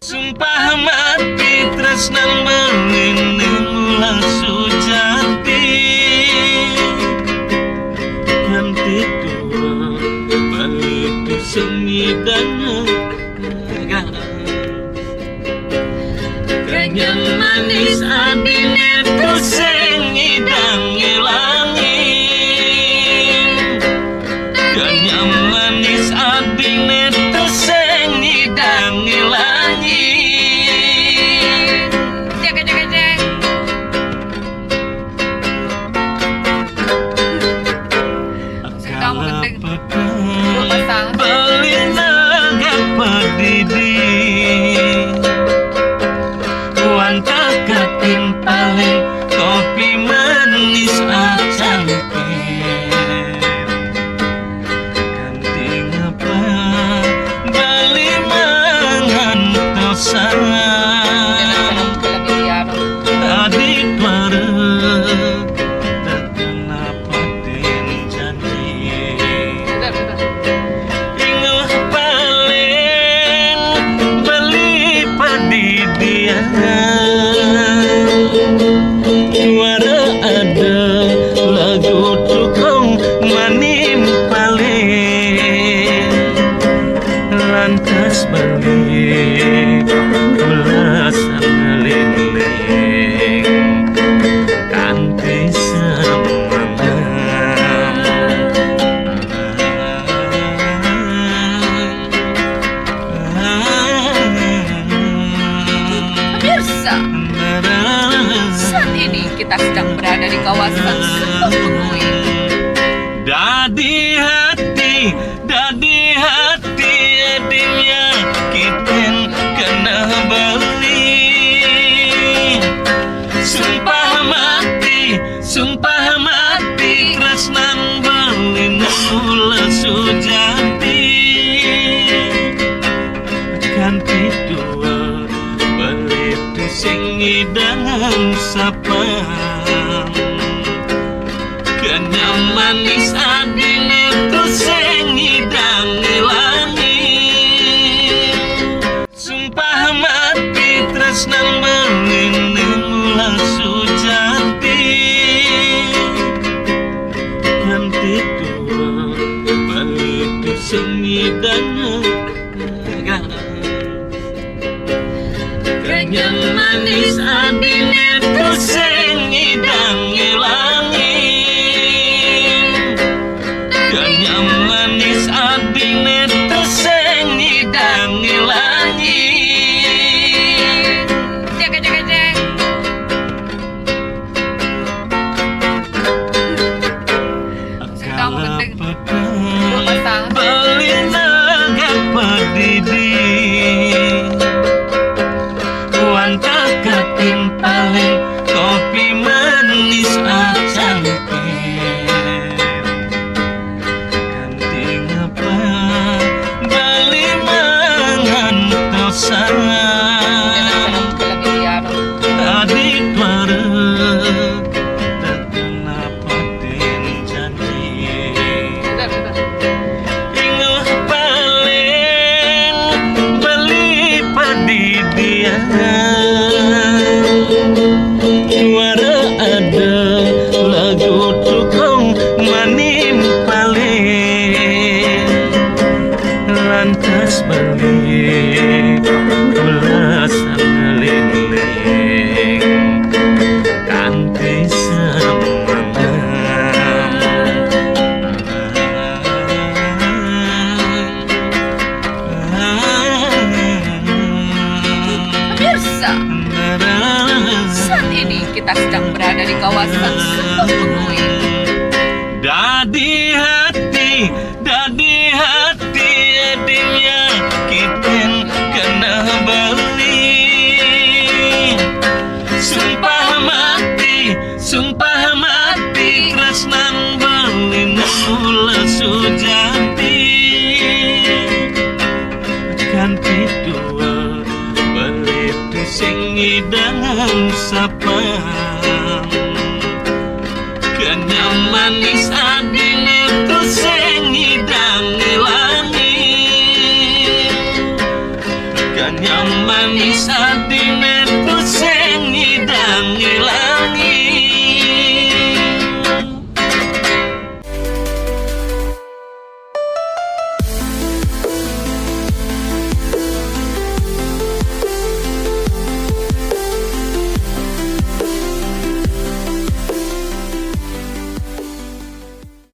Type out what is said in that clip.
Sumpah mati tresnan mengining ulang sujati ganti tua balitu sengidana ganyan manis adine tu sengidang ngilangi ganyan manis adine tu sengidang ngilangi. Beli naga pedidi wanta katin paling kopi manis acangke ganti ngapa beli mangan tosan tadi bareng datang apa tin janji ingat paling beli padidian suara ada lagu tukang manim paling lantas balik belasan lilin kanti Pemirsa, saat ini kita sedang berada di kawasan Sukabumi. Dadi hati adimnya kiten kena beli sumpah mati tresnan beli nula sujati ganti dua beli tu sengidang sapang kenyam manis adine tu sengidang ngilangi sumpah mati tresnan mengining ulang sujati ganti dua bali tu sengidang kenyam manis adine tu sengidang ngilangi ganyan manis adine tu sengidang ngilangi. Beli naga pedidi wanta katin paling kopi manis acangke ganti ngapa beli mangan tosan tadi bareng datang apa tin janji ingat paling beli padidian suara ada lagu tukang manim paling lantas balik belasan lilin kanti Pemirsa, saat ini kita sedang berada di kawasan Sukabumi. Dadi hati adimnya kiten kena beli sumpah mati tresnan beli nula sujati ganti dua beli tu sengidang sapang kenyam manis adine tu sengidang ngilangi ganyan manis menghela